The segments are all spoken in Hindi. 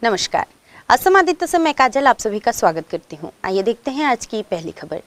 नमस्कार, असम आदित्य से मैं काजल आप सभी का स्वागत करती हूं। आइए देखते हैं आज की पहली खबर।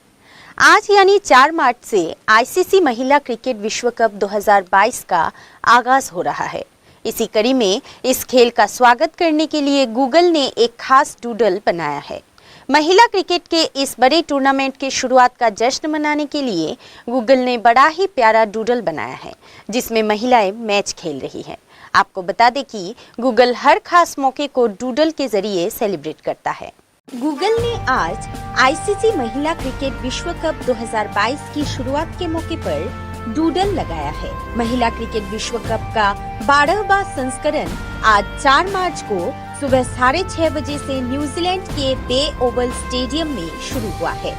आज यानी 4 मार्च से आईसीसी महिला क्रिकेट विश्व कप 2022 का आगाज हो रहा है। इसी कड़ी में इस खेल का स्वागत करने के लिए गूगल ने एक खास डूडल बनाया है। महिला क्रिकेट के इस बड़े टूर्नामेंट की शुरुआत का जश्न मनाने के लिए गूगल ने बड़ा ही प्यारा डूडल बनाया है, जिसमें महिलाएं मैच खेल रही हैं। आपको बता दें कि गूगल हर खास मौके को डूडल के जरिए सेलिब्रेट करता है। गूगल ने आज आईसीसी महिला क्रिकेट विश्व कप 2022 की शुरुआत के मौके पर डूडल लगाया है। महिला क्रिकेट विश्व कप का 12वां संस्करण आज 4 मार्च को सुबह 6:30 बजे से न्यूजीलैंड के बे ओवल स्टेडियम में शुरू हुआ है।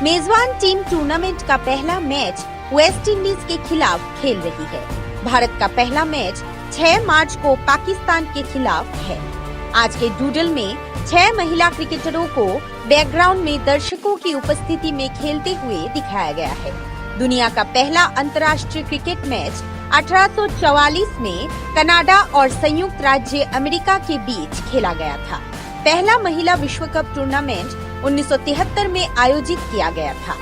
मेजबान टीम टूर्नामेंट का पहला मैच वेस्ट इंडीज के खिलाफ खेल रही है। भारत का पहला मैच 6 मार्च को पाकिस्तान के खिलाफ है। आज के डूडल में 6 महिला क्रिकेटरों को बैकग्राउंड में दर्शकों की उपस्थिति में खेलते हुए दिखाया गया है। दुनिया का पहला अंतर्राष्ट्रीय क्रिकेट मैच 1844 में कनाडा और संयुक्त राज्य अमेरिका के बीच खेला गया था। पहला महिला विश्व कप टूर्नामेंट 1973 में आयोजित किया गया था,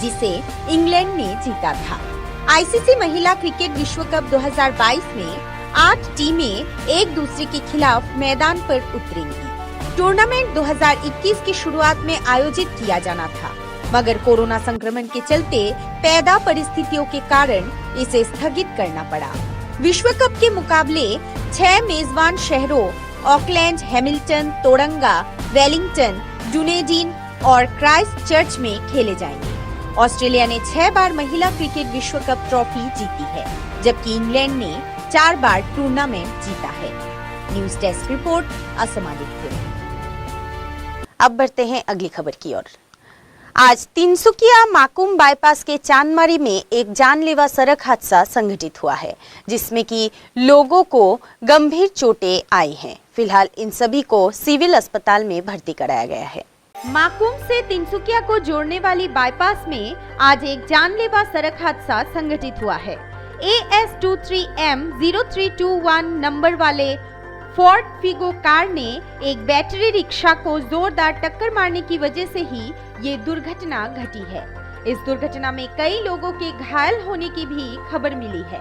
जिसे इंग्लैंड ने जीता था। आईसीसी महिला क्रिकेट विश्व कप 2022 में 8 टीमें एक दूसरे के खिलाफ मैदान पर उतरेंगी। टूर्नामेंट 2021 की शुरुआत में आयोजित किया जाना था, मगर कोरोना संक्रमण के चलते पैदा परिस्थितियों के कारण इसे स्थगित करना पड़ा। विश्व कप के मुकाबले 6 मेजबान शहरों ऑकलैंड, हैमिल्टन, तोरंगा, वेलिंगटन, डुनेडिन और क्राइस्टचर्च में खेले जाएंगे। ऑस्ट्रेलिया ने 6 बार महिला क्रिकेट विश्व कप ट्रॉफी जीती है, जबकि इंग्लैंड ने 4 बार टूर्नामेंट जीता है। News desk report, Assam Aditya. अब बढ़ते हैं अगली खबर की ओर। आज तिनसुकिया माकुम बाईपास के चांदमारी में एक जानलेवा सड़क हादसा संघटित हुआ है, जिसमें कि लोगों को गंभीर चोटें आई हैं। फिलहाल इन सभी को सिविल अस्पताल में भर्ती कराया गया है। माकुम से तिनसुकिया को जोड़ने वाली बाईपास में आज एक जानलेवा सड़क हादसा संघटित हुआ है। AS23M0321 नंबर वाले फोर्ड फिगो कार ने एक बैटरी रिक्शा को जोरदार टक्कर मारने की वजह से ही ये दुर्घटना घटी है। इस दुर्घटना में कई लोगों के घायल होने की भी खबर मिली है।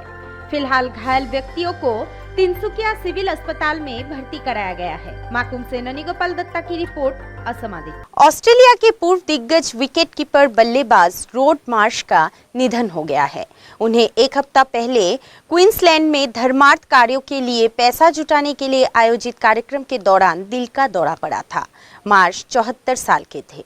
फिलहाल घायल व्यक्तियों को तिनसुकिया सिविल अस्पताल में भर्ती कराया गया है। माकुम से ननी गोपाल दत्ता की रिपोर्ट, असम आदित्य। ऑस्ट्रेलिया के पूर्व दिग्गज विकेटकीपर बल्लेबाज रोड मार्श का निधन हो गया है। उन्हें एक हफ्ता पहले क्वींसलैंड में धर्मार्थ कार्यों के लिए पैसा जुटाने के लिए आयोजित कार्यक्रम के दौरान दिल का दौरा पड़ा था। मार्श 74 साल के थे।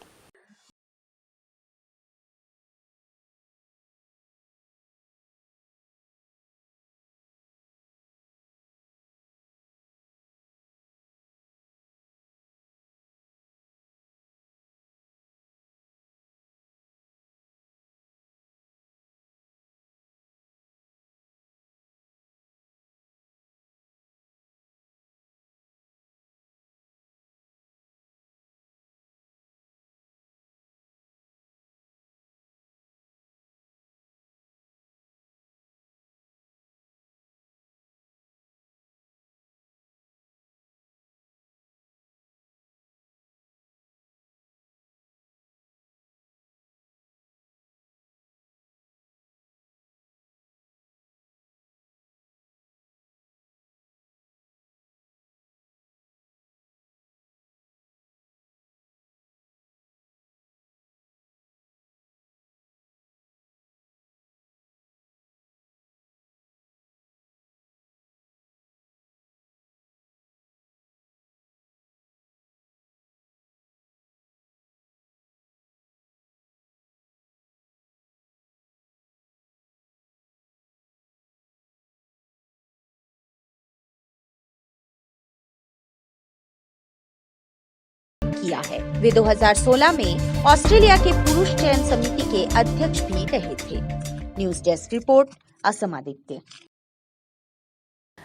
किया है। वे 2016 में ऑस्ट्रेलिया के पुरुष चयन समिति के अध्यक्ष भी रहे थे। News desk report, Assam Aditya.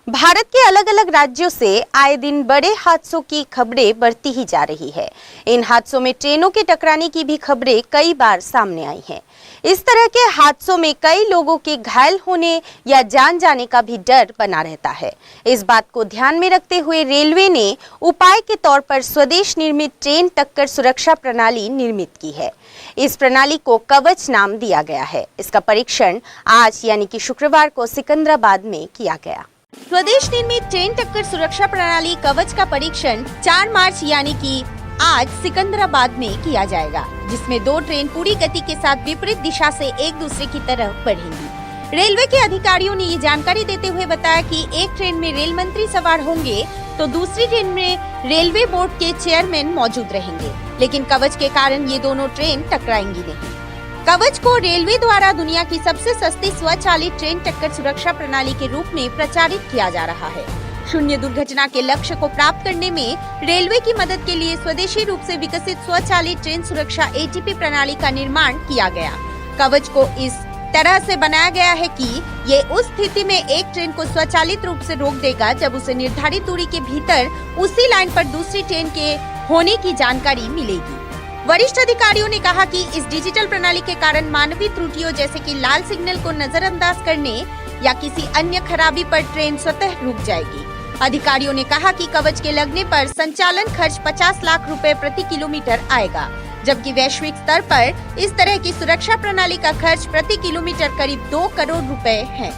Bharat के अलग अलग राज्यों से आए दिन बड़े हादसों की खबरें बढ़ती ही जा रही है। इन हादसों में ट्रेनों के टकराने की भी खबरें कई बार सामने आई हैं। इस तरह के हादसों में कई लोगों के घायल होने या जान जाने का भी डर बना रहता है। इस बात को ध्यान में रखते हुए रेलवे ने उपाय के तौर पर स्वदेश निर्मित ट्रेन टक्कर सुरक्षा प्रणाली निर्मित की है। इस प्रणाली को कवच नाम दिया गया है। इसका परीक्षण आज यानी कि शुक्रवार को सिकंदराबाद में किया गया। स्वदेश निर्मित ट्रेन टक्कर सुरक्षा प्रणाली कवच का परीक्षण 4 मार्च यानी कि आज सिकंदराबाद में किया जाएगा, जिसमें 2 ट्रेन पूरी गति के साथ विपरीत दिशा से एक दूसरे की तरफ बढ़ेंगी। रेलवे के अधिकारियों ने ये जानकारी देते हुए बताया कि एक ट्रेन में रेल मंत्री सवार होंगे तो दूसरी ट्रेन में रेलवे बोर्ड के चेयरमैन मौजूद रहेंगे, लेकिन कवच के कारण ये दोनों ट्रेन टकराएंगी नहीं। कवच को रेलवे द्वारा दुनिया की सबसे सस्ती स्वचालित ट्रेन टक्कर सुरक्षा प्रणाली के रूप में प्रचारित किया जा रहा है। शून्य दुर्घटना के लक्ष्य को प्राप्त करने में रेलवे की मदद के लिए स्वदेशी रूप से विकसित स्वचालित ट्रेन सुरक्षा ATP प्रणाली का निर्माण किया गया। कवच को इस तरह से बनाया गया है कि ये उस स्थिति में एक ट्रेन को स्वचालित रूप से रोक देगा जब उसे निर्धारित दूरी के भीतर उसी लाइन पर दूसरी ट्रेन के होने की जानकारी मिलेगी। वरिष्ठ अधिकारियों ने कहा कि इस डिजिटल प्रणाली के कारण मानवीय त्रुटियों जैसे कि लाल सिग्नल को नजरअंदाज करने या किसी अन्य खराबी पर ट्रेन स्वतः रुक जाएगी। अधिकारियों ने कहा कि कवच के लगने पर संचालन खर्च 50 लाख रुपए प्रति किलोमीटर आएगा, जबकि वैश्विक स्तर पर इस तरह की सुरक्षा प्रणाली का खर्च प्रति किलोमीटर करीब 2 करोड़ रुपए है।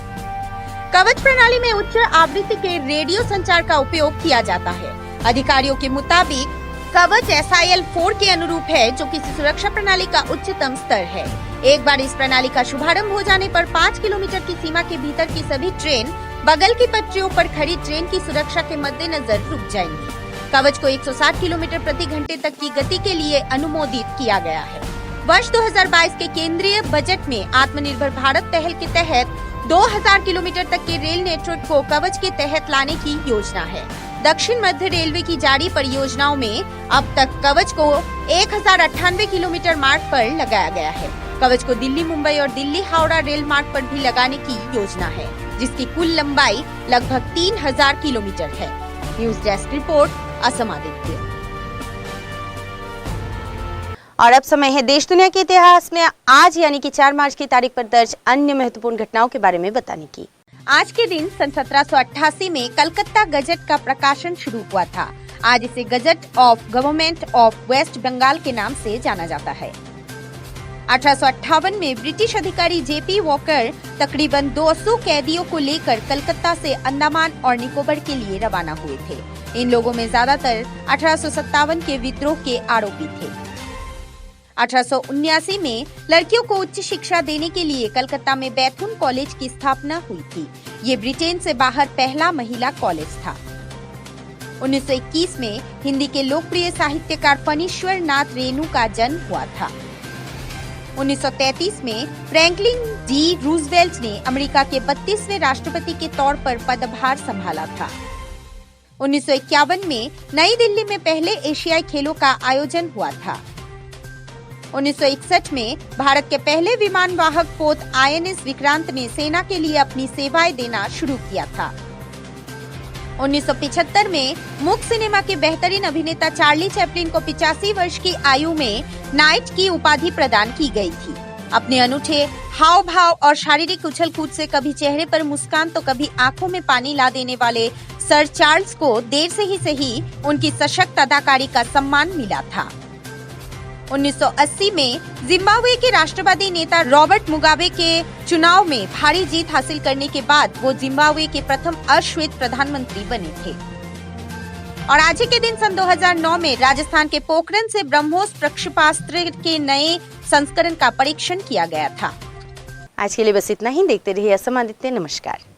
कवच प्रणाली में उच्च आवृत्ति के रेडियो संचार का उपयोग किया जाता है। अधिकारियों के मुताबिक कवच SIL 4 के अनुरूप है, जो किसी सुरक्षा प्रणाली का उच्चतम स्तर है। एक बार इस प्रणाली का शुभारंभ हो जाने पर 5 किलोमीटर की सीमा के भीतर की सभी ट्रेन बगल की पटरियों पर खड़ी ट्रेन की सुरक्षा के मद्देनजर रुक जाएंगी। कवच को 160 किलोमीटर प्रति घंटे तक की गति के लिए अनुमोदित किया गया है। वर्ष 2022 के केंद्रीय बजट में आत्मनिर्भर भारत पहल के तहत 2000 किलोमीटर तक के रेल नेटवर्क को कवच के तहत लाने की योजना है। दक्षिण मध्य रेलवे की जारी परियोजनाओं में अब तक कवच को 1098 किलोमीटर मार्ग पर लगाया गया है। कवच को दिल्ली मुंबई और दिल्ली हावड़ा रेल मार्ग पर भी लगाने की योजना है, जिसकी कुल लंबाई लगभग 3000 किलोमीटर है। News desk report, Assam Aditya. और अब समय है देश दुनिया के इतिहास में आज यानी कि 4 मार्च की तारीख पर दर्ज अन्य महत्वपूर्ण घटनाओं के बारे में बताने की। आज के दिन सन 1788 में कलकत्ता गजट का प्रकाशन शुरू हुआ था। आज इसे gazette of government of West Bengal के नाम से जाना जाता है। 1858 में ब्रिटिश अधिकारी JP वॉकर तकरीबन 200 कैदियों को लेकर कलकत्ता से अंडमान और निकोबार के लिए रवाना हुए थे। इन लोगों में ज्यादातर 1857 के विद्रोह के आरोपी थे। 1879 में लड़कियों को उच्च शिक्षा देने के लिए कलकत्ता में बैथुन कॉलेज की स्थापना हुई थी। ये ब्रिटेन से बाहर पहला महिला कॉलेज था। 1921 में हिंदी के लोकप्रिय साहित्यकार फणीश्वर नाथ रेणु का जन्म हुआ था। 1933 में फ्रैंकलिन डी रूजवेल्ट ने अमेरिका के 32वें राष्ट्रपति के तौर पर पदभार संभाला था। 1951 में नई दिल्ली में पहले एशियाई खेलों का आयोजन हुआ था। 1961 में भारत के पहले विमान वाहक पोत INS विक्रांत ने सेना के लिए अपनी सेवाएं देना शुरू किया था। 1975 में मुख्य सिनेमा के बेहतरीन अभिनेता चार्ली चैपलिन को 85 वर्ष की आयु में नाइट की उपाधि प्रदान की गई थी। अपने अनूठे हाव भाव और शारीरिक उछल कूद से कभी चेहरे पर मुस्कान तो कभी आंखों में पानी ला देने वाले सर चार्ल्स को देर से ही सही उनकी सशक्त अदाकारी का सम्मान मिला था। 1980 में जिम्बाब्वे के राष्ट्रवादी नेता रॉबर्ट मुगाबे के चुनाव में भारी जीत हासिल करने के बाद वो जिम्बाब्वे के प्रथम अश्वेत प्रधानमंत्री बने थे। और आज ही के दिन सन 2009 में राजस्थान के पोखरण से ब्रह्मोस प्रक्षेपास्त्र के नए संस्करण का परीक्षण किया गया था। आज के लिए बस इतना ही। देखते रहिए असम आदित्य। नमस्कार।